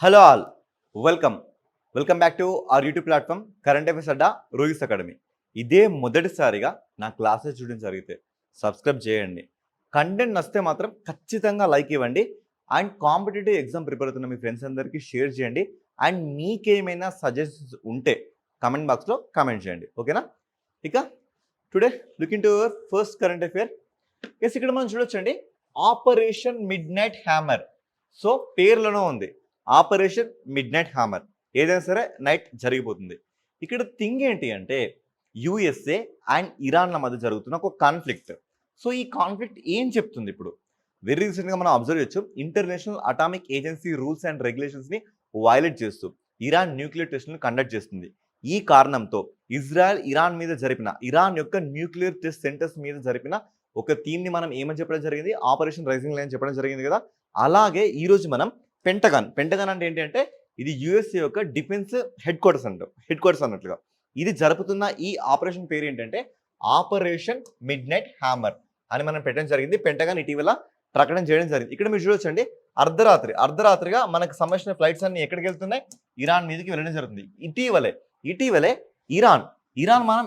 Hello all welcome welcome back to our YouTube platform current affairs Adda రోహిస్ academy. ఇదే మొదటిసారిగా నా క్లాసెస్ చూడడం జరిగితే సబ్స్క్రైబ్ చేయండి. కంటెంట్ నచ్చితే మాత్రం ఖచ్చితంగా లైక్ ఇవ్వండి. అండ్ కాంపిటేటివ్ ఎగ్జామ్ ప్రిపేర్ అవుతున్న మీ ఫ్రెండ్స్ అందరికీ షేర్ చేయండి. అండ్ మీకేమైనా సజెషన్స్ ఉంటే కమెంట్ బాక్స్లో కమెంట్ చేయండి. ఓకేనా? ఇక today looking to your first current affair. Yes, ఇక్కడ మనం చూడొచ్చండి, operation midnight hammer. So పేర్లోనే ఉంది, ఆపరేషన్ మిడ్ నైట్ హ్యామర్. ఏదైనా సరే నైట్ జరిగిపోతుంది. ఇక్కడ థింగ్ ఏంటి అంటే యుఎస్ఏ అండ్ ఇరాన్ల మధ్య జరుగుతున్న ఒక కాన్ఫ్లిక్ట్. సో ఈ కాన్ఫ్లిక్ట్ ఏం చెప్తుంది? ఇప్పుడు వెరీ రీసెంట్గా మనం అబ్జర్వ్ చేయొచ్చు, International Atomic Agency rules and రెగ్యులేషన్స్ని వైలేట్ చేస్తూ ఇరాన్ న్యూక్లియర్ టెస్ట్ను కండక్ట్ చేస్తుంది. ఈ కారణంతో ఇజ్రాయెల్ ఇరాన్ యొక్క న్యూక్లియర్ టెస్ట్ సెంటర్స్ మీద జరిపిన ఒక థీమ్ని మనం ఏమని చెప్పడం జరిగింది, ఆపరేషన్ రైజింగ్ లైన్ చెప్పడం జరిగింది కదా. అలాగే ఈరోజు మనం పెంటగాన్ అంటే ఏంటి అంటే ఇది యుఎస్ఏ యొక్క డిఫెన్స్ హెడ్ క్వార్టర్స్ అన్నట్లుగా ఇది జరుపుతున్న ఈ ఆపరేషన్ పేరు ఏంటంటే ఆపరేషన్ మిడ్ నైట్ హ్యామర్ అని మనం పెట్టడం జరిగింది. పెంటగాన్ ఇటీవల ప్రకటన చేయడం జరిగింది. ఇక్కడ మీరు చూడొచ్చండి, అర్ధరాత్రిగా మనకు సంబంధించిన ఫ్లైట్స్ అన్ని ఎక్కడికి వెళ్తున్నాయి, ఇరాన్ మీదకి వెళ్ళడం జరుగుతుంది. ఇటీవలే ఇరాన్ మనం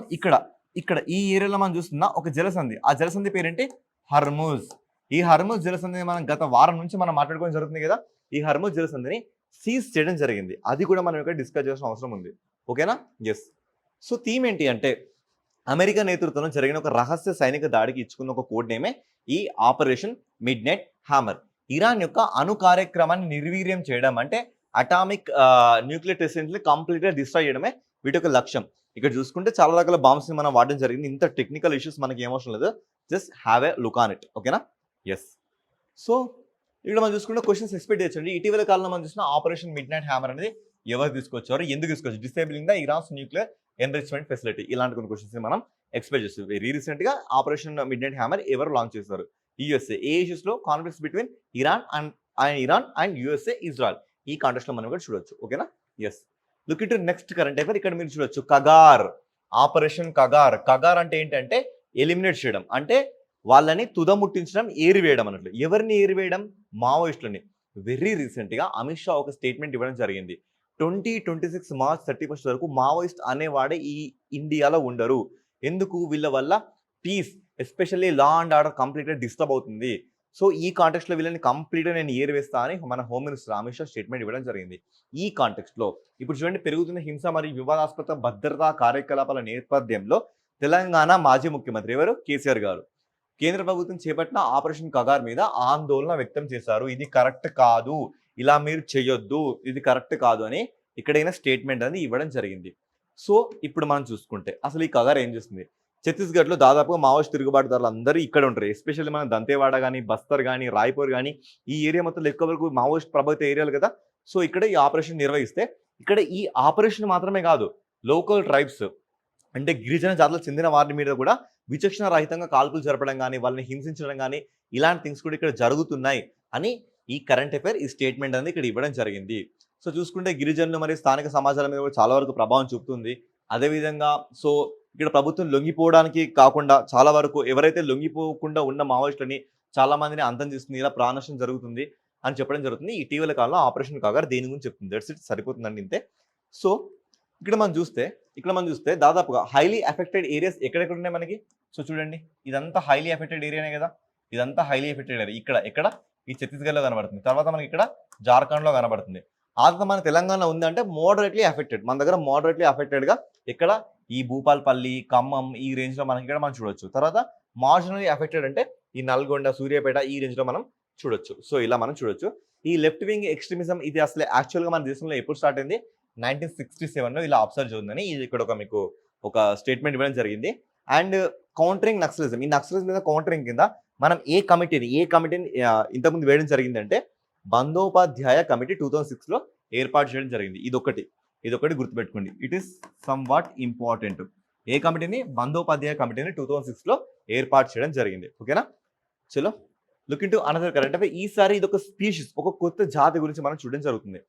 ఇక్కడ ఈ ఏరియాలో మనం చూస్తున్న ఒక జలసంధి, ఆ జలసంధి పేరేంటి, హర్మూజ్. ఈ హర్మూజ్ జలసంధిని మనం గత వారం నుంచి మనం మాట్లాడుకోవడం జరుగుతుంది కదా. ఈ హర్మూజ్ జలసంధిని సీజ్ చేయడం జరిగింది. అది కూడా మనం ఇక్కడ డిస్కస్ చేయాల్సిన అవసరం ఉంది. ఓకేనా? ఎస్. సో థీమ్ ఏంటి అంటే అమెరికా నేతృత్వంలో జరిగిన ఒక రహస్య సైనిక దాడికి ఇచ్చుకున్న ఒక కోడ్ నేమే ఈ operation midnight hammer. Iran యొక్క అణు కార్యక్రమాన్ని నిర్వీర్యం చేయడం అంటే అటామిక్ న్యూక్లియర్ టెస్ట్ని కంప్లీట్గా డిస్ట్రాయ్ చేయడమే వీటి యొక్క లక్ష్యం. ఇక్కడ చూసుకుంటే చాలా రకాల బాంబ్స్ని మనం వాడడం జరిగింది. ఇంత టెక్నికల్ ఇష్యూస్ మనకి ఏమవసరం లేదు, just have a look on it. ఓకేనా? ఎస్. సో ఇక్కడ మనం చూసుకుంటే క్వశ్చన్స్ ఎక్స్పెక్ట్ చేయొచ్చండి. ఇటీవల కాలంలో మనం చూసిన ఆపరేషన్ మిడ్ నైట్ హ్యామర్ అనేది ఎవరు తీసుకొచ్చారు, ఎందుకు తీసుకొచ్చారు, disabling the Iran's nuclear enrichment facility, ఇలాంటి కొన్ని క్వశ్చన్స్ మనం ఎక్స్పెక్ట్ చేస్తాం. వెరీ రీసెంట్గా ఆపరేషన్ మిడ్ నైట్ హ్యామర్ ఎవరు లాంచ్ చేస్తారు, యుఎస్ఏ. ఏ ఇష్యూస్లో conflicts between Iran and USA, Israel, ఈ కాంటెక్స్ట్లో మనం కూడా చూడొచ్చు. ఓకేనా? Yes. Look to next current affair. ఇక్కడ మీరు చూడొచ్చు కగార్, ఆపరేషన్ కగార్ అంటే ఏంటంటే ఎలిమినేట్ చేయడం, అంటే వాళ్ళని తుదముట్టించడం, ఏరివేయడం అన్నట్లు. ఎవరిని ఏరివేయడం? మావోయిస్టులని. వెరీ రీసెంట్గా అమిత్ షా ఒక స్టేట్మెంట్ ఇవ్వడం జరిగింది. 2026 మార్చ్ 31 వరకు మావోయిస్ట్ అనేవాడే ఈ ఇండియాలో ఉండరు. ఎందుకు? వీళ్ళ వల్ల peace, especially law and order కంప్లీట్గా డిస్టర్బ్ అవుతుంది. సో ఈ కాంటెక్స్ట్లో వీళ్ళని కంప్లీట్గా నేను ఏరివేస్తా అని మన home minister Amit Shah statement ఇవ్వడం జరిగింది. ఈ కాంటెక్స్ట్లో ఇప్పుడు చూడండి, పెరుగుతున్న హింస మరియు వివాదాస్పద భద్రతా కార్యకలాపాల నేపథ్యంలో తెలంగాణ మాజీ ముఖ్యమంత్రి ఎవరు, కేసీఆర్ గారు, కేంద్ర ప్రభుత్వం చేపట్టిన ఆపరేషన్ కగార్ మీద ఆందోళన వ్యక్తం చేశారు. ఇది కరెక్ట్ కాదు, ఇలా మీరు చేయొద్దు, ఇది కరెక్ట్ కాదు అని ఇక్కడైనా స్టేట్మెంట్ అనేది ఇవ్వడం జరిగింది. సో ఇప్పుడు మనం చూసుకుంటే అసలు ఈ కగార్ ఏం చేస్తుంది? ఛత్తీస్గఢ్లో దాదాపుగా మావోయిస్ట్ తిరుగుబాటుదారులు అందరూ ఇక్కడ ఉంటారు. ఎస్పెషల్లీ మన దంతేవాడ కానీ, బస్తర్ కానీ, రాయ్పూర్ కానీ, ఈ ఏరియా మొత్తం ఎక్కువ వరకు మావోయిస్ట్ ప్రభావిత ఏరియాలు కదా. సో ఇక్కడ ఈ ఆపరేషన్ నిర్వహిస్తే ఇక్కడ ఈ ఆపరేషన్ మాత్రమే కాదు, లోకల్ ట్రైబ్స్ అంటే గిరిజన జాతులకు చెందిన వారి మీద కూడా విచక్షణ రహితంగా కాల్పులు జరపడం కానీ, వాళ్ళని హింసించడం కానీ, ఇలాంటి థింగ్స్ కూడా ఇక్కడ జరుగుతున్నాయి అని ఈ కరెంట్ అఫైర్, ఈ స్టేట్మెంట్ అనేది ఇక్కడ ఇవ్వడం జరిగింది. సో చూసుకుంటే గిరిజనులు మరియు స్థానిక సమాజాల మీద కూడా చాలా వరకు ప్రభావం చూపుతుంది. అదేవిధంగా సో ఇక్కడ ప్రభుత్వం లొంగిపోవడానికి కాకుండా చాలా వరకు ఎవరైతే లొంగిపోకుండా ఉన్న మావోయిస్టులని చాలా మందిని అంతం చేస్తుంది, ఇలా ప్రాణనష్టం జరుగుతుంది అని చెప్పడం జరుగుతుంది. ఇటీవల కాలంలో ఆపరేషన్ కగార్ దేని గురించి చెప్తుంది, దట్స్ ఇట్, సరిపోతుందండి, ఇంతే. సో ఇక్కడ మనం చూస్తే దాదాపుగా హైలీ ఎఫెక్టెడ్ ఏరియాస్ ఎక్కడెక్కడ ఉన్నాయి మనకి. సో చూడండి, ఇదంతా హైలీ ఎఫెక్టెడ్ ఏరియానే కదా. ఇదంతా హైలీ ఎఫెక్టెడ్ ఏరియా ఇక్కడ ఈ ఛత్తీస్గఢ్లో కనబడుతుంది, తర్వాత మనకి ఇక్కడ జార్ఖండ్లో కనబడుతుంది. ఆ తర్వాత మన తెలంగాణ ఉంది అంటే మోడరేట్లీ ఎఫెక్టెడ్. మన దగ్గర మోడరేట్లీ ఎఫెక్టెడ్గా ఇక్కడ ఈ భూపాల్పల్లి, ఖమ్మం, ఈ రేంజ్లో మనకి ఇక్కడ మనం చూడొచ్చు. తర్వాత మార్జినల్లీ ఎఫెక్టెడ్ అంటే ఈ నల్గొండ, సూర్యాపేట, ఈ రేంజ్లో మనం చూడొచ్చు. సో ఇలా మనం చూడొచ్చు. ఈ లెఫ్ట్ వింగ్ ఎక్స్ట్రీమిజం ఇది అసలు యాక్చువల్గా మన దేశంలో ఎప్పుడు స్టార్ట్ అయింది, 1967లో ఇలా అబ్జర్వ్ అవుతుందని ఇది ఇక్కడ మీకు ఒక స్టేట్మెంట్ ఇవ్వడం జరిగింది. అండ్ కౌంటరింగ్ నక్సలిజం, ఈ నక్సలిజం మీద కౌంటరింగ్ కింద మనం ఏ కమిటీని ఇంతకుముందు వేయడం జరిగిందంటే బందోపాధ్యాయ కమిటీ 2006లో ఏర్పాటు చేయడం జరిగింది. ఇదొకటి గుర్తుపెట్టుకోండి, it is somewhat important. ఏ కమిటీని? బందోపాధ్యాయ కమిటీని 2006లో ఏర్పాటు చేయడం జరిగింది. ఓకేనా? చలో look into another current affair. ఈసారి ఇది ఒక స్పీషీస్, ఒక కొత్త జాతి గురించి మనం చూడడం జరుగుతుంది.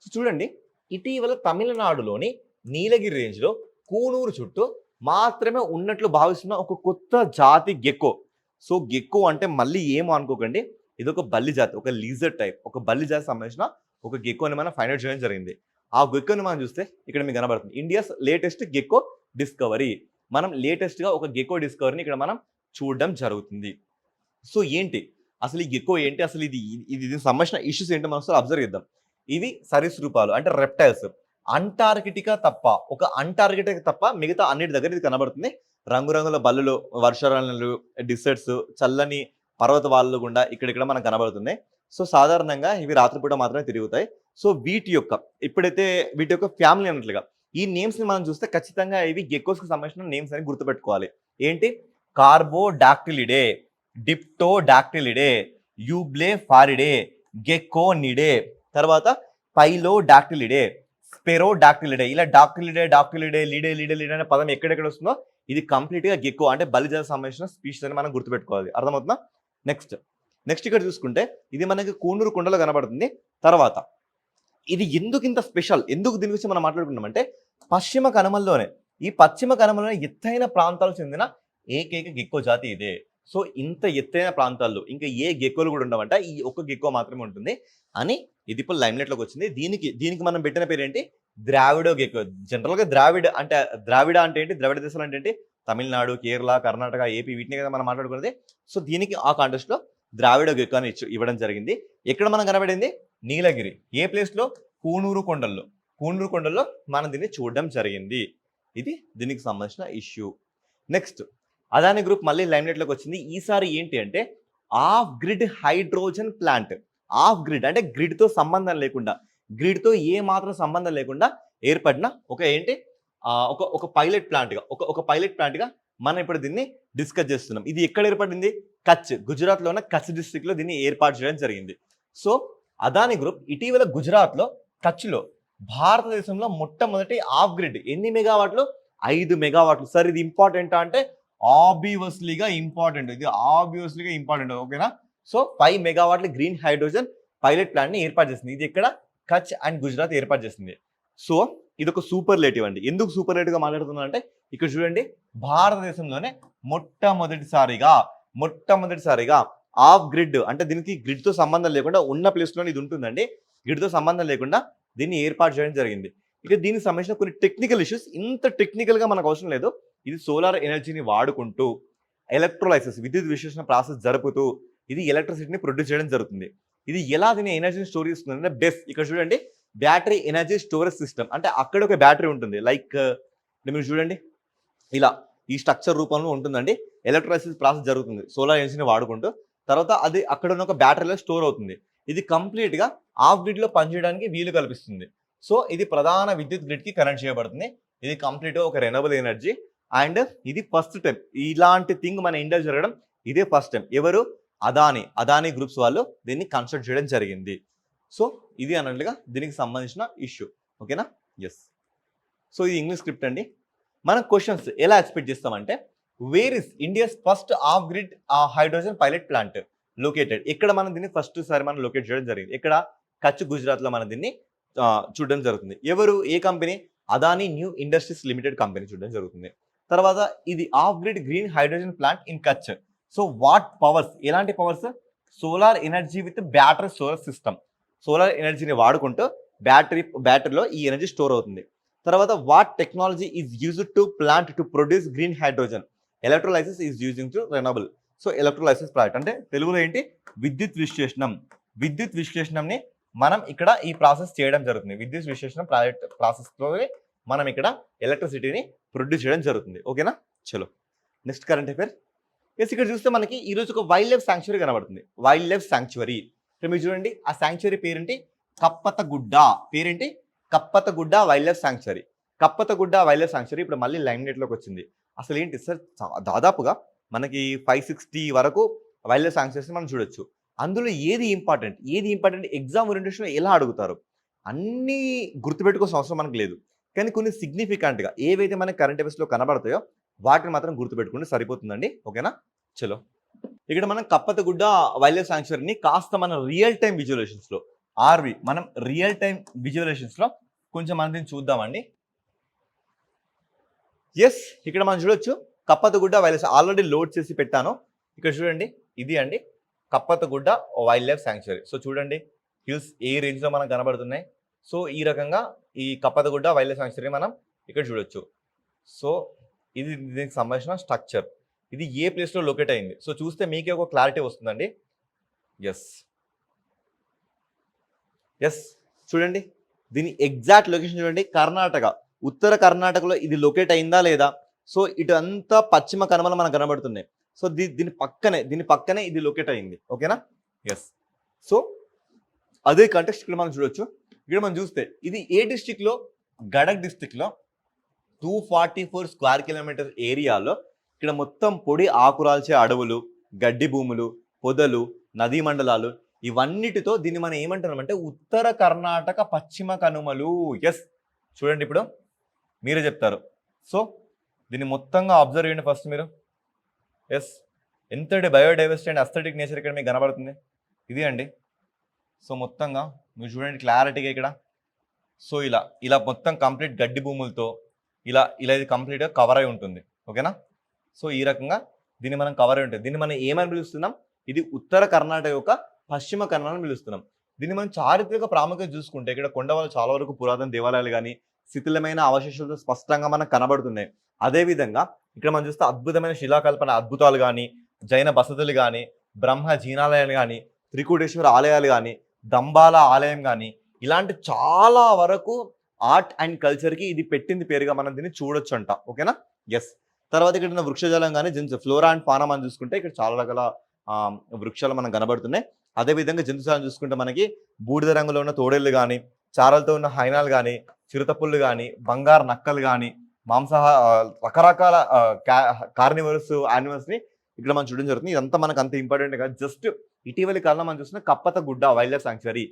సో చూడండి, ఇటీవల తమిళనాడులోని నీలగిరి రేంజ్లో కూనూరు చుట్టూ మాత్రమే ఉన్నట్లు భావిస్తున్న ఒక కొత్త జాతి గెక్కో. సో గెక్కో అంటే మళ్ళీ ఏమో అనుకోకండి, ఇది ఒక బల్లి జాతి, ఒక లీజర్ టైప్, ఒక బల్లి జాతి సంబంధించిన ఒక గెక్కోని మనం ఫైండ్ అవుట్ చేయడం జరిగింది. ఆ గెక్కోని మనం చూస్తే ఇక్కడ మీకు కనబడుతుంది ఇండియాస్ లేటెస్ట్ గెక్కో డిస్కవరీ. మనం లేటెస్ట్‌గా ఒక గెక్కో డిస్కవరీని ఇక్కడ మనం చూడడం జరుగుతుంది. సో ఏంటి? అసలు ఈ గెక్కో ఏంటి? అసలు దీనికి సంబంధించిన ఇష్యూస్ ఏంటో మనం ఒకసారి అబ్జర్వ్ చేద్దాం. ఇవి సరీసృపాలు అంటే రెప్టైల్స్. అంటార్కిటికా తప్ప, ఒక అంటార్కిటికా తప్ప మిగతా అన్నిటి దగ్గర ఇది కనబడుతుంది. రంగురంగుల బల్లులు, వర్షారణ్యాలు, డిసర్ట్స్, చల్లని పర్వత వాలులు గుండా ఇక్కడిక్కడ మనకు కనబడుతున్నాయి. సో సాధారణంగా ఇవి రాత్రిపూట మాత్రమే తిరుగుతాయి. సో వీటి యొక్క ఫ్యామిలీ అన్నట్లుగా ఈ నేమ్స్‌ని మనం చూస్తే ఖచ్చితంగా ఇవి గెక్కోస్‌కి సంబంధించిన నేమ్స్ అని గుర్తుపెట్టుకోవాలి. ఏంటి? కార్బోడాక్టిలిడే, డిప్టోడాక్టిలిడే, యూబ్లేఫారిడే, గెక్కోనిడే, తర్వాత పైలోడాక్టిలిడే, స్పెరోడాక్టిలిడే. ఇలా డాక్టిలిడే, లీడే అనే పదం ఎక్కడెక్కడ వస్తుందో ఇది కంప్లీట్‌గా గెక్కో అంటే బలిజాలకు సంబంధించిన స్పీషీస్ అని మనం గుర్తుపెట్టుకోవాలి. అర్థమవుతుందా? నెక్స్ట్ ఇక్కడ చూసుకుంటే ఇది మనకి కూనూరు కొండలో కనబడుతుంది. తర్వాత ఇది ఎందుకు ఇంత స్పెషల్? ఎందుకు దీని గురించి మనం మాట్లాడుకున్నామంటే పశ్చిమ కనుమల్లోనే ఎత్తైన ప్రాంతాలకు చెందిన ఏకైక గెక్కో జాతి ఇదే. సో ఇంత ఎత్తైన ప్రాంతాల్లో ఇంకా ఏ గెక్కోలు కూడా ఉండవంట. ఈ ఒక్క గెక్కో మాత్రమే ఉంటుంది అని ఇది ఇప్పుడు లైమ్‌లైట్‌లోకి వచ్చింది. దీనికి మనం పెట్టిన పేరేంటి? ద్రావిడో గెక్కో. జనరల్‌గా ద్రావిడ అంటే ఏంటి? ద్రావిడ దేశాలు అంటే ఏంటి? తమిళనాడు, కేరళ, కర్ణాటక, ఏపీ వీటిని కదా మనం మాట్లాడుకున్నది. సో దీనికి ఆ కాంటెస్ట్‌లో ద్రావిడో గెక్కో అని ఇవ్వడం జరిగింది. ఎక్కడ మనం కనబడింది? నీలగిరి. ఏ ప్లేస్‌లో? కూనూరు కొండల్లో మనం దీన్ని చూడడం జరిగింది. ఇది దీనికి సంబంధించిన ఇష్యూ. నెక్స్ట్ అదాని గ్రూప్ మళ్ళీ లైమ్‌లైట్‌లోకి వచ్చింది. ఈసారి ఏంటి అంటే off grid hydrogen plant. Off grid అంటే గ్రిడ్‌తో సంబంధం లేకుండా, గ్రిడ్‌తో ఏ మాత్రం సంబంధం లేకుండా ఏర్పడిన ఒక పైలట్ ప్లాంట్‌గా మనం ఇప్పుడు దీన్ని డిస్కస్ చేస్తున్నాం. ఇది ఎక్కడ ఏర్పడింది? కచ్, గుజరాత్‌లో ఉన్న కచ్ డిస్ట్రిక్ట్‌లో దీన్ని ఏర్పాటు చేయడం జరిగింది. సో అదాని గ్రూప్ ఇటీవల గుజరాత్‌లో, కచ్‌లో భారతదేశంలో మొట్టమొదటి ఆఫ్ గ్రిడ్ ఎన్ని మెగావాట్లు? 5 మెగావాట్లు. సార్ ఇది ఇంపార్టెంటా అంటే ఆబ్వియస్లీగా ఇంపార్టెంట్. ఓకేనా? సో 5 మెగావాట్ల గ్రీన్ హైడ్రోజన్ పైలట్ ప్లాంట్ ని ఏర్పాటు చేసింది. ఇది ఎక్కడ? కచ్ అండ్ గుజరాత్ ఏర్పాటు చేసింది. సో ఇది ఒక సూపర్లేటివ్ అండి. ఎందుకు సూపర్లేటివ్ గా మాట్లాడుతున్నా అంటే ఇక్కడ చూడండి, భారతదేశంలోనే మొట్టమొదటిసారిగా ఆఫ్ గ్రిడ్ అంటే దీనికి గ్రిడ్ తో సంబంధం లేకుండా ఉన్న ప్లేస్ లోనే ఇది ఉంటుందండి. గ్రిడ్ తో సంబంధం లేకుండా దీన్ని ఏర్పాటు చేయడం జరిగింది. ఇక దీనికి సంబంధించిన కొన్ని టెక్నికల్ ఇష్యూస్, ఇంత టెక్నికల్ గా మనకు అవసరం లేదు. ఇది సోలార్ ఎనర్జీని వాడుకుంటూ ఎలక్ట్రోలైసిస్ విద్యుత్ విశ్లేషణ ప్రాసెస్ జరుపుతూ ఇది ఎలక్ట్రిసిటీని ప్రొడ్యూస్ చేయడం జరుగుతుంది. ఇది ఎలా దీని ఎనర్జీని స్టోర్ చేస్తుంది అంటే బెస్ట్ ఇక్కడ చూడండి, బ్యాటరీ ఎనర్జీ స్టోరేజ్ సిస్టమ్. అంటే అక్కడ ఒక బ్యాటరీ ఉంటుంది. లైక్ మీరు చూడండి ఇలా ఈ స్ట్రక్చర్ రూపంలో ఉంటుందండి. ఎలక్ట్రోలైసిస్ ప్రాసెస్ జరుగుతుంది సోలార్ ఎనర్జీని వాడుకుంటూ. తర్వాత అది అక్కడ ఉన్న ఒక బ్యాటరీలో స్టోర్ అవుతుంది. ఇది కంప్లీట్ గా ఆఫ్ గ్రిడ్ లో పనిచేయడానికి వీలు కల్పిస్తుంది. సో ఇది ప్రధాన విద్యుత్ గ్రిడ్ కి కనెక్ట్ చేయబడుతుంది. ఇది కంప్లీట్ గా ఒక రెన్యూవబుల్ ఎనర్జీ అండ్ ఇది ఫస్ట్ టైం ఇలాంటి థింగ్ మన ఇండియా జరగడం ఇదే ఫస్ట్ టైం. ఎవరు? అదాని గ్రూప్స్ వాళ్ళు దీన్ని కన్స్ట్రక్ట్ చేయడం జరిగింది. సో ఇది అన్నట్లుగా దీనికి సంబంధించిన ఇష్యూ. ఓకేనా? ఎస్. సో ఇది ఇంగ్లీష్ స్క్రిప్ట్ అండి. మనం క్వశ్చన్స్ ఎలా ఎక్స్పెక్ట్ చేస్తామంటే where is India's first off grid hydrogen pilot plant located. ఇక్కడ మనం దీన్ని ఫస్ట్ సారి మనం లొకేట్ చేయడం జరిగింది. ఇక్కడ కచ్ గుజరాత్ లో మనం దీన్ని చూడడం జరుగుతుంది. ఎవరు? ఏ company? Adani new industries limited company చూడడం జరుగుతుంది. తర్వాత ఇది off grid green hydrogen plant in Kutch. So what powers? ఎలాంటి powers? Solar energy with battery storage system. Solar ఎనర్జీని వాడుకుంటూ బ్యాటరీలో ఈ ఎనర్జీ స్టోర్ అవుతుంది. తర్వాత what technology is used to plant to produce green hydrogen. Electrolysis is using to renewable. So electrolysis project అంటే తెలుగులో ఏంటి? విద్యుత్ విశ్లేషణంని మనం ఇక్కడ ఈ ప్రాసెస్ చేయడం జరుగుతుంది. విద్యుత్ విశ్లేషణ ప్రాసెస్లో మనం ఇక్కడ ఎలక్ట్రిసిటీని ప్రొడ్యూస్ చేయడం జరుగుతుంది. ఓకేనా? చలో నెక్స్ట్ కరెంట్ అఫైర్. ఎస్, ఇక్కడ చూస్తే మనకి ఈ రోజు ఒక వైల్డ్ లైఫ్ శాంక్చురీ కనబడుతుంది. వైల్డ్ లైఫ్ శాంక్చురీ ఇక్కడ మీరు చూడండి, ఆ శాంక్చురీ పేరేంటి? కప్పతగుడ్డ. పేరేంటి? Kappatagudda wildlife sanctuary. Kappatagudda wildlife sanctuary ఇప్పుడు మళ్ళీ లైమ్‌లైట్‌లోకి వచ్చింది. అసలు ఏంటి సార్? దాదాపుగా మనకి 560 వరకు వైల్డ్ లైఫ్ శాంక్చురీస్ మనం చూడొచ్చు. అందులో ఏది ఇంపార్టెంట్ ఎగ్జామ్ ఓరియంటేషన్‌లో ఎలా అడుగుతారు? అన్నీ గుర్తుపెట్టుకోవాల్సిన అవసరం మనకు లేదు. కానీ కొన్ని సిగ్నిఫికెంట్‌గా ఏవైతే మనకి కరెంట్ అఫైర్స్‌లో కనబడతాయో వాటిని మాత్రం గుర్తుపెట్టుకుంటే సరిపోతుందండి. ఓకేనా? చలో ఇక్కడ మనం కప్పతగుడ్డ వైల్డ్ లైఫ్ శాంక్చురీని కాస్త మన రియల్ టైం విజువలైజేషన్స్‌లో మనం రియల్ టైం విజువలైజేషన్స్‌లో కొంచెం మనం దీన్ని చూద్దామండి. ఎస్, ఇక్కడ మనం చూడొచ్చు కప్పతగుడ్డ వైల్డ్ లైఫ్ ఆల్రెడీ లోడ్ చేసి పెట్టాను. ఇక్కడ చూడండి, ఇది అండి కప్పతగుడ్డ వైల్డ్ లైఫ్ శాంక్చురీ. సో చూడండి, హిల్స్ ఏ రేంజ్లో మనకు కనబడుతున్నాయి. సో ఈ రకంగా ఈ కప్పతగుడ్డ వైల్డ్ లైఫ్ సాంక్చురీ మనం ఇక్కడ చూడొచ్చు. సో ఇది దీనికి సంబంధించిన స్ట్రక్చర్. ఇది ఏ ప్లేస్లో లొకేట్ అయింది. సో చూస్తే మీకే ఒక క్లారిటీ వస్తుందండి. ఎస్ ఎస్ చూడండి, దీని ఎగ్జాక్ట్ లొకేషన్ చూడండి, కర్ణాటక, ఉత్తర కర్ణాటకలో ఇది లొకేట్ అయిందా లేదా. సో ఇటు అంతా పశ్చిమ కనుమలు మనకు కనబడుతున్నాయి. సో దీని పక్కనే ఇది లొకేట్ అయింది. ఓకేనా. ఎస్. సో అదే కంటెక్స్ట్ ఇక్కడ మనం చూడొచ్చు. ఇక్కడ మనం చూస్తే ఇది ఏ డిస్టిక్లో, గడక్ డిస్టిక్లో 244 స్క్వేర్ కిలోమీటర్ ఏరియాలో ఇక్కడ మొత్తం పొడి ఆకురాల్చే అడవులు, గడ్డి భూములు, పొదలు, నదీ మండలాలు, ఇవన్నిటితో దీన్ని మనం ఏమంటున్నామంటే ఉత్తర కర్ణాటక పశ్చిమ కనుమలు. ఎస్ చూడండి, ఇప్పుడు మీరే చెప్తారు. సో దీన్ని మొత్తంగా అబ్జర్వ్ చేయండి ఫస్ట్ మీరు. ఎస్ ఎంతటి బయోడైవర్సిటీ అండ్ అస్థెటిక్ నేచర్ ఇక్కడ మీకు కనబడుతుంది. ఇది అండి. సో మొత్తంగా మీరు చూడండి క్లారిటీగా ఇక్కడ. సో ఇలా మొత్తం కంప్లీట్ గడ్డి భూములతో ఇలా ఇది కంప్లీట్గా కవర్ అయి ఉంటుంది. ఓకేనా. సో ఈ రకంగా దీన్ని మనం కవర్ అయి ఉంటుంది. దీన్ని మనం ఏమని పిలుస్తున్నాం, ఇది ఉత్తర కర్ణాటక యొక్క పశ్చిమ కనుమలను పిలుస్తున్నాం. దీన్ని మనం చారిత్రక ప్రాముఖ్యత చూసుకుంటే ఇక్కడ కొండవాళ్ళు చాలా వరకు పురాతన దేవాలయాలు కానీ శిథిలమైన అవశేషాలతో స్పష్టంగా మనకు కనబడుతున్నాయి. అదేవిధంగా ఇక్కడ మనం చూస్తే అద్భుతమైన శిలాకల్పన అద్భుతాలు కానీ, జైన బసతులు కానీ, బ్రహ్మ జీనాలయాలు కానీ, త్రికూటేశ్వర ఆలయాలు కానీ, దంబాల ఆలయం కానీ, ఇలాంటి చాలా వరకు ఆర్ట్ అండ్ కల్చర్కి ఇది పెట్టింది పేరుగా మనం దీన్ని చూడొచ్చు అంట. ఓకేనా. ఎస్. తర్వాత ఇక్కడ ఉన్న వృక్షజాలం కానీ ఫ్లోరా అండ్ ఫానా మనం చూసుకుంటే ఇక్కడ చాలా రకాల వృక్షాలు మనకు కనబడుతున్నాయి. అదేవిధంగా జంతుజాలం చూసుకుంటే మనకి బూడిద రంగులో ఉన్న తోడేళ్ళు కానీ, చారలతో ఉన్న హైనాలు కానీ, చిరుతపుళ్ళు కానీ, బంగారు నక్కలు కానీ, రకరకాల కార్నివరస్ యానిమల్స్ని ఇక్కడ మనం చూడడం జరుగుతుంది. ఇదంతా మనకు అంత ఇంపార్టెంట్ కాదు. జస్ట్ ఇటీవలి కాలంలో మనం చూసిన కప్పతగుడ్డ వైల్డ్ లైఫ్ సాంక్చురీ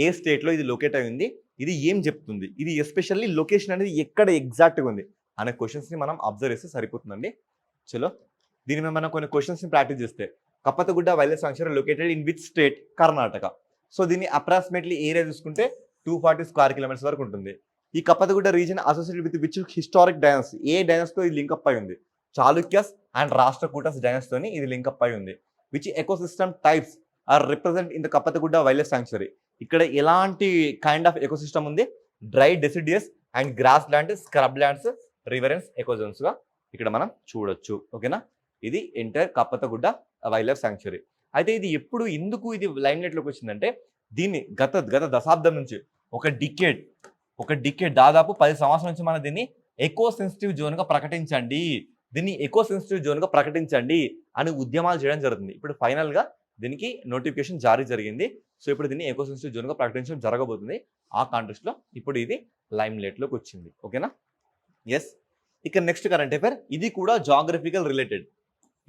ఏ స్టేట్లో ఇది లొకేట్ అయింది, ఇది ఏం చెప్తుంది, ఇది ఎస్పెషల్లీ లొకేషన్ అనేది ఎక్కడ ఎగ్జాక్ట్గా ఉంది అనే క్వశ్చన్స్ని మనం అబ్జర్వ్ చేస్తే సరిపోతుందండి. చలో దీని మీద మనం కొన్ని క్వశ్చన్స్ని ప్రాక్టీస్ చేస్తే, Kappatagudda wildlife sanctuary located in which state, Karnataka. So దీన్ని అప్రాక్సిమేట్లీ ఏరియా చూసుకుంటే 240 స్క్వేర్ కిలోమీటర్స్ వరకు ఉంటుంది. ఈ Kappatagudda region associated with which historic dynasty, ఏ డైనాసిటీతో ఇది లింకప్ అయి ఉంది, చాళుక్యస్ అండ్ రాష్ట్రకూటస్ డైనాసిటీతోని ఇది లింకప్ అయి ఉంది. Which ecosystem types are represent in the Kappatagudda wildlife sanctuary. ఇక్కడ ఎలాంటి కైండ్ ఆఫ్ ఎకోసిస్టమ్ ఉంది, dry deciduous and grassland, scrub lands, riverine ఎకోజోన్స్గా ఇక్కడ మనం చూడొచ్చు. ఓకేనా. ఇది entire Kappatagudda wildlife sanctuary. అయితే ఇది ఎప్పుడు ఎందుకు ఇది లైమ్ లైట్లోకి వచ్చిందంటే, దీన్ని గత దశాబ్దం నుంచి ఒక డికేడ్ దాదాపు 10 సంవత్సరాల నుంచి మనం దీన్ని ఎకో సెన్సిటివ్ జోన్గా ప్రకటించండి అని ఉద్యమాలు చేయడం జరుగుతుంది. ఇప్పుడు ఫైనల్గా దీనికి నోటిఫికేషన్ జరిగింది. సో ఇప్పుడు దీన్ని ఎకో సెన్సిటివ్ జోన్గా ప్రకటించడం జరగబోతుంది. ఆ కాంటెక్స్ట్లో ఇప్పుడు ఇది లైమ్ లైట్లోకి వచ్చింది. ఓకేనా. ఎస్. ఇక నెక్స్ట్ కరెంట్ అఫైర్, ఇది కూడా జాగ్రఫికల్ రిలేటెడ్.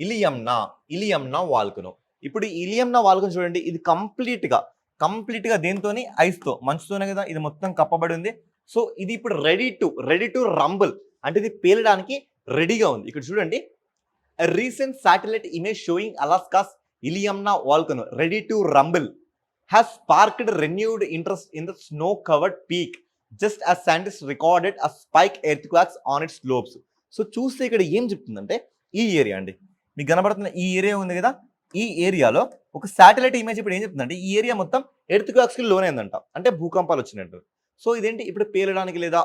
ఇలియమ్నా వాల్కనో. ఇప్పుడు ఇలియమ్నా వాల్కనో చూడండి, ఇది కంప్లీట్గా దేనితోని, ఐస్తో, మంచుతోనే కదా ఇది మొత్తం కప్పబడి ఉంది. సో ఇది ఇప్పుడు రెడీ టు రంబుల్, అంటే ఇది పేలడానికి రెడీగా ఉంది. ఇక్కడ చూడండి, recent satellite image showing Alaska's Iliamna volcano ready to rumble has sparked renewed interest in the snow-covered peak, just as scientists recorded a spike earthquakes on its slopes. So చూస్తే ఇక్కడ ఏం చెప్తుందంటే, ఈ ఏరియా అండి మీకు కనబడుతున్న ఈ ఏరియా ఉంది కదా, ఈ ఏరియాలో ఒక శాటిలైట్ ఇమేజ్ ఇప్పుడు ఏం చెప్తుందంటే, ఈ ఏరియా మొత్తం ఎర్త్క్వాక్స్కి లోనైందంట, అంటే భూకంపాలు వచ్చినట్టు. సో ఇదేంటి ఇప్పుడు పేలడానికి లేదా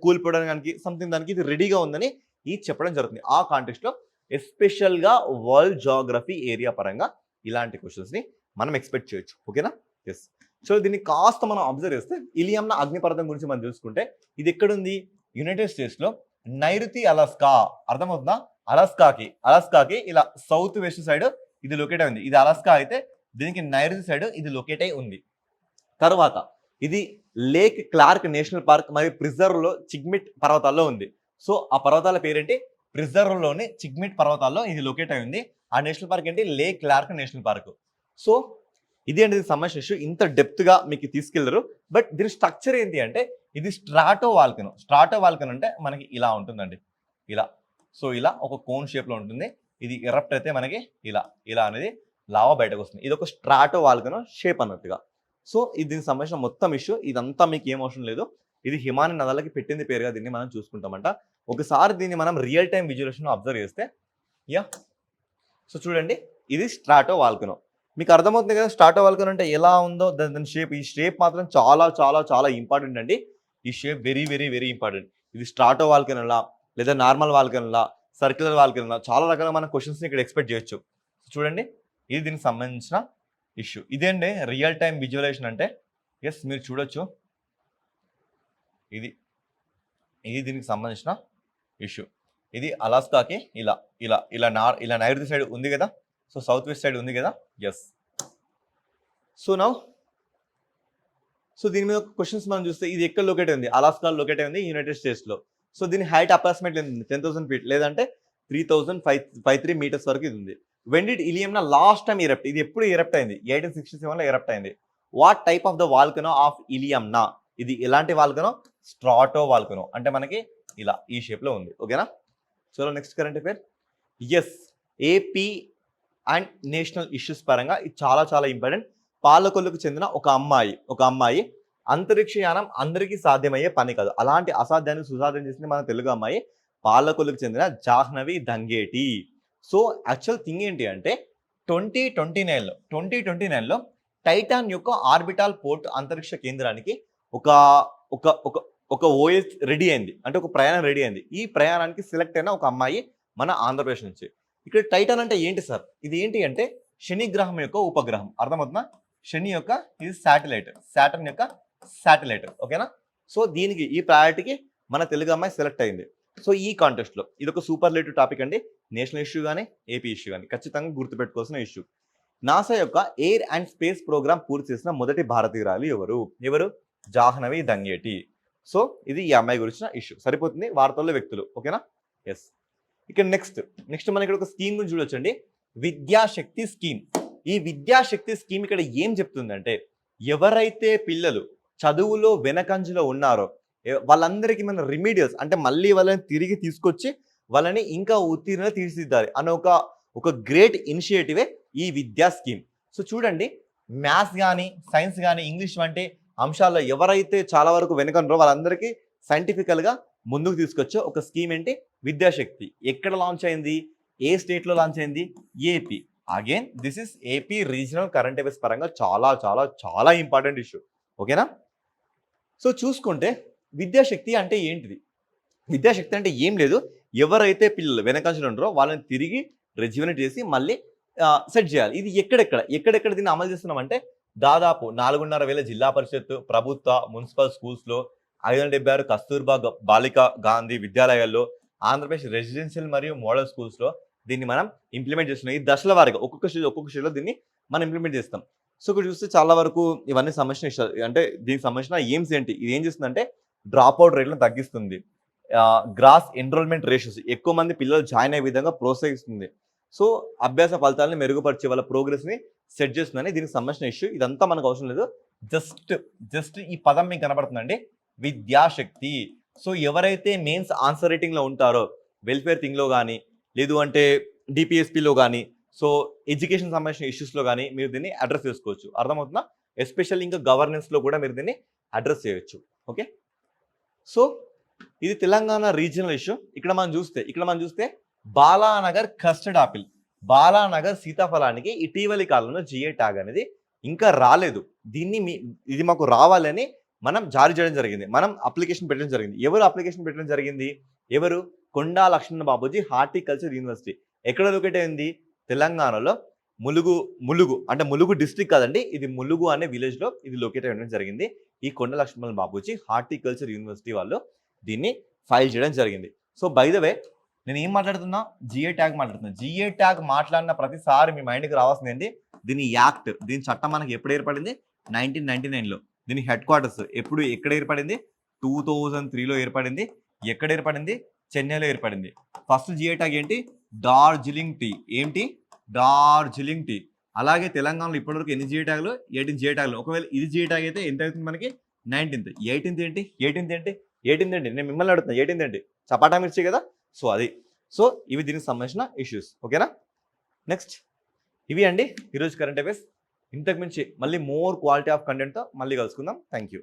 కూలిపోవడానికి సంథింగ్ దానికి ఇది రెడీగా ఉందని ఇది చెప్పడం జరుగుతుంది. ఆ కాంటెక్స్ట్లో ఎస్పెషల్గా వరల్డ్ జాగ్రఫీ ఏరియా పరంగా ఇలాంటి క్వశ్చన్స్ని మనం ఎక్స్పెక్ట్ చేయొచ్చు. ఓకేనా. ఎస్. సో దీన్ని కాస్త మనం అబ్జర్వ్ చేస్తే, ఇలియమ్నా అగ్నిపర్వతం గురించి మనం చూసుకుంటే, ఇది ఎక్కడుంది, యునైటెడ్ స్టేట్స్లో నైరుతి అలాస్కా. అర్థమవుతుందా. అలాస్కాకి ఇలా సౌత్ వెస్ట్ సైడ్ ఇది లొకేట్ అయింది. ఇది అలాస్కా అయితే దీనికి నైరుతి సైడ్ ఇది లొకేట్ అయి ఉంది. తర్వాత ఇది లేక్ క్లార్క్ నేషనల్ పార్క్ మరియు ప్రిజర్వ్లో చిగ్మిట్ పర్వతాల్లో ఉంది. సో ఆ పర్వతాల పేరేంటి, ప్రిజర్వ్లోని చిగ్మిట్ పర్వతాల్లో ఇది లొకేట్ అయి ఉంది. ఆ నేషనల్ పార్క్ ఏంటి, lake Clark national park. So ఇది అంటే సంబంధించిన ఇష్యూ ఇంత డెప్త్గా మీకు తీసుకెళ్లరు. బట్ దీని స్ట్రక్చర్ ఏంటి అంటే, ఇది స్ట్రాటో వాల్కనో అంటే మనకి ఇలా ఉంటుందండి, ఇలా. సో ఇలా ఒక కోన్ షేప్లో ఉంటుంది. ఇది ఎరప్ట్ అయితే మనకి ఇలా అనేది లావా బయటకు వస్తుంది. ఇది ఒక స్ట్రాటో వాల్కనో షేప్ అన్నట్టుగా. సో ఇది దీనికి సంబంధించిన మొత్తం ఇష్యూ ఇదంతా మీకు ఏం అవసరం లేదు. ఇది హిమాని నదాలకి పెట్టింది పేరుగా దీన్ని మనం చూసుకుంటామంట. ఒకసారి దీన్ని మనం రియల్ టైం విజువలేషన్ అబ్జర్వ్ చేస్తే, సో చూడండి, ఇది స్ట్రాటో వాల్కనో. మీకు అర్థమవుతుంది కదా స్ట్రాటో వాల్కనో అంటే ఎలా ఉందో దాని షేప్. ఈ షేప్ మాత్రం చాలా చాలా చాలా ఇంపార్టెంట్ అండి. ఈ shape very very very important. ఇది స్ట్రాటో వాల్కనోలా లేదా నార్మల్ వాల్కనోలా, సర్క్యులర్ వాల్కనోలా, చాలా రకాల మన క్వశ్చన్స్ని ఇక్కడ ఎక్స్పెక్ట్ చేయొచ్చు. చూడండి ఇది దీనికి సంబంధించిన ఇష్యూ. ఇదేంటి రియల్ టైం విజువలైజేషన్ అంటే ఎస్ మీరు చూడొచ్చు. ఇది దీనికి సంబంధించిన ఇష్యూ. ఇది అలాస్కాకి ఇలా ఇలా ఇలా ఇలా నైరుతి సైడ్ ఉంది కదా, సో సౌత్ వెస్ట్ సైడ్ ఉంది కదా. ఎస్ సో దీని మీద క్వశ్చన్స్ మనం చూస్తే ఇది ఎక్కడ లొకేట్ అయింది? అలాస్కా లొకేట్ అయింది యునైటెడ్ స్టేట్స్లో. సో దీని హైట్ అప్రాక్సిమేట్లీ ఉంది 10,000 feet లేదంటే 3,553 meters వరకు ఇది ఉంది. When did Iliamna last time erupt? ఇది ఎప్పుడు ఎరప్ట్ అయింది? 1867లో ఎరప్ట్ అయింది. What type of the volcano of Iliamna? ఇది ఎలాంటి వాల్కనో? స్ట్రాటో వాల్కనో. అంటే మనకి ఇలా ఈ షేప్లో ఉంది. ఓకేనా? So next current affair. Yes AP and national issues పరంగా ఇది చాలా చాలా ఇంపార్టెంట్. పాలకొల్లుకు చెందిన ఒక అమ్మాయి అంతరిక్షయానం అందరికీ సాధ్యమయ్యే పని కాదు, అలాంటి అసాధ్యాన్ని సుసాధ్యం చేసింది మన తెలుగు అమ్మాయి పాలకొల్లుకు చెందిన Jahnavi Dangeti. So actual thing ఏంటి అంటే 2029లో టైటాన్ యొక్క ఆర్బిటాల్ పోర్ట్ అంతరిక్ష కేంద్రానికి ఒక ఒక ఒక ఒక ఓఎస్ రెడీ అయింది, అంటే ఒక ప్రయాణం రెడీ అయింది. ఈ ప్రయాణానికి సెలెక్ట్ అయిన ఒక అమ్మాయి మన ఆంధ్రప్రదేశ్ నుంచి. ఇక్కడ టైటాన్ అంటే ఏంటి సార్? ఇది ఏంటి అంటే శని గ్రహం యొక్క ఉపగ్రహం. అర్థమవుతుందా? శని యొక్క ఇది శాటిలైట్, సాటర్న్ యొక్క శాటిలైట్. ఓకేనా? సో దీనికి ఈ ప్రయారిటీకి మన తెలుగు అమ్మాయి సెలెక్ట్ అయింది. సో ఈ కాంటెస్ట్లో ఇది ఒక సూపర్లేటివ్ టాపిక్ అండి. నేషనల్ ఇష్యూ కానీ ఏపీ ఇష్యూ కానీ ఖచ్చితంగా గుర్తుపెట్టుకోవాల్సిన ఇష్యూ. నాసా యొక్క ఎయిర్ అండ్ స్పేస్ ప్రోగ్రామ్ పూర్తి చేసిన మొదటి భారతీయురాలు ఎవరు? జాహ్నవి దంగేటి. సో ఇది ఈ అమ్మాయి గురించిన ఇష్యూ. సరిపోతుంది, వార్తల్లో వ్యక్తులు. ఓకేనా? ఎస్. ఇక్కడ నెక్స్ట్ మనం ఇక్కడ ఒక స్కీమ్ గురించి చూడొచ్చండి. విద్యాశక్తి స్కీమ్. ఈ విద్యాశక్తి స్కీమ్ ఇక్కడ ఏం చెప్తుందంటే ఎవరైతే పిల్లలు చదువులో వెనకంజలో ఉన్నారో వాళ్ళందరికీ మన రిమీడియల్స్ అంటే మళ్ళీ వాళ్ళని తిరిగి తీసుకొచ్చి వాళ్ళని ఇంకా ఉత్తీర్ణ తీర్చిదిద్దాలి అనే ఒక గ్రేట్ ఇనిషియేటివే ఈ విద్యా స్కీమ్. సో చూడండి, మ్యాథ్స్ కానీ సైన్స్ కానీ ఇంగ్లీష్ వంటి అంశాల్లో ఎవరైతే చాలా వరకు వెనుకన్నారో వాళ్ళందరికీ సైంటిఫికల్గా ముందుకు తీసుకొచ్చే ఒక స్కీమ్ ఏంటి? విద్యాశక్తి. ఎక్కడ లాంచ్ అయింది? ఏ స్టేట్లో లాంచ్ అయింది? AP. Again this is AP regional current affairs పరంగా చాలా చాలా చాలా ఇంపార్టెంట్ ఇష్యూ. ఓకేనా? సో చూసుకుంటే విద్యాశక్తి అంటే ఏంటిది? విద్యాశక్తి అంటే ఏం లేదు, ఎవరైతే పిల్లలు వెనకంజలో ఉన్నారో వాళ్ళని తిరిగి రెజ్యూనేట్ చేసి మళ్ళీ సెట్ చేయాలి. ఇది ఎక్కడెక్కడ దీన్ని అమలు చేస్తున్నామంటే దాదాపు 4,500 జిల్లా పరిషత్, ప్రభుత్వ, మున్సిపల్ స్కూల్స్లో, 576 కస్తూర్బా బాలికా గాంధీ విద్యాలయాల్లో, ఆంధ్రప్రదేశ్ రెసిడెన్షియల్ మరియు మోడల్ స్కూల్స్లో దీన్ని మనం ఇంప్లిమెంట్ చేస్తున్నాం. ఈ దశల వారీగా ఒక్కొక్క స్టేజ్లో దీన్ని మనం ఇంప్లిమెంట్ చేస్తాం. సో ఇక్కడ చూస్తే చాలా వరకు ఇవన్నీ సంబంధించిన అంటే దీనికి సంబంధించిన ఎయిమ్స్ ఏంటి? ఇది ఏం చేస్తుందంటే డ్రాప్ అవుట్ రేట్లను తగ్గిస్తుంది, గ్రాస్ ఎన్రోల్మెంట్ రేషియోస్ ఎక్కువ మంది పిల్లలు జాయిన్ అయ్యే విధంగా ప్రోత్సహిస్తుంది, సో అభ్యాస ఫలితాలను మెరుగుపరిచే వాళ్ళ ప్రోగ్రెస్ని సెట్ చేస్తుందని దీనికి సంబంధించిన ఇష్యూ. ఇదంతా మనకు అవసరం లేదు, జస్ట్ ఈ పదం మీకు కనబడుతుందండి, విద్యాశక్తి. సో ఎవరైతే మెయిన్స్ ఆన్సర్ రైటింగ్లో ఉంటారో వెల్ఫేర్ థింగ్లో కానీ లేదు అంటే డిపిఎస్పిలో కానీ సో ఎడ్యుకేషన్ సంబంధించిన ఇష్యూస్లో కానీ మీరు దీన్ని అడ్రస్ చేసుకోవచ్చు. అర్థమవుతుందా? ఎస్పెషల్లీ ఇంకా గవర్నెన్స్లో కూడా మీరు దీన్ని అడ్రస్ చేయొచ్చు. ఓకే, సో ఇది తెలంగాణ రీజనల్ ఇష్యూ. ఇక్కడ మనం చూస్తే బాలానగర్ కస్టర్డ్ ఆపిల్, బాలానగర్ సీతాఫలానికి ఇటీవలి కాలంలో జిఐ ట్యాగ్ అనేది ఇంకా రాలేదు. ఇది మాకు రావాలని మనం జారీ చేయడం జరిగింది, మనం అప్లికేషన్ పెట్టడం జరిగింది. ఎవరు అప్లికేషన్ పెట్టడం జరిగింది? కొండా లక్ష్మణ బాబూజీ హార్టికల్చర్ యూనివర్సిటీ. ఎక్కడ లొకేట్ అయింది? తెలంగాణలో ములుగు అంటే ములుగు డిస్ట్రిక్ట్ కాదండి, ఇది ములుగు అనే విలేజ్లో ఇది లొకేట్ అయ్యడం జరిగింది. ఈ కొండా లక్ష్మణ బాబూజీ హార్టికల్చర్ యూనివర్సిటీ వాళ్ళు దీన్ని ఫైల్ చేయడం జరిగింది. సో బై ద వే నేను ఏం మాట్లాడుతున్నా? జిఐ ట్యాగ్ మాట్లాడుతున్నా. జిఐ ట్యాగ్ మాట్లాడిన ప్రతిసారి మీ మైండ్కి రావాల్సింది ఏంటి? దీని యాక్ట్, దీని చట్టం మనకి ఎప్పుడు ఏర్పడింది? 1999లో. దీని హెడ్ క్వార్టర్స్ ఎక్కడ ఏర్పడింది? 2003లో ఏర్పడింది. ఎక్కడ ఏర్పడింది? చెన్నైలో ఏర్పడింది. ఫస్ట్ జిఐ ట్యాగ్ ఏంటి? డార్జిలింగ్ టీ. ఏంటి? డార్జిలింగ్ టీ. అలాగే తెలంగాణలో ఇప్పటివరకు ఎన్ని జిఐ ట్యాగ్లు? 18 జిఐ ట్యాగ్లు. ఒకవేళ ఇది జిఐ ట్యాగ్ అయితే ఎంత అవుతుంది మనకి? 19th. 18th ఏంటి? 18th ఏంటి? నేను మిమ్మల్ని అడుగుతున్నా, 18th ఏంటి? చపాటా మిర్చి కదా. సో అది ఇవి దీనికి సంబంధించిన ఇష్యూస్. ఓకేనా? నెక్స్ట్ ఇవి అండి ఈరోజు కరెంట్ అఫైర్స్. ఇంతకు మించి మళ్ళీ మోర్ క్వాలిటీ ఆఫ్ కంటెంట్తో మళ్ళీ కలుసుకుందాం. Thank you.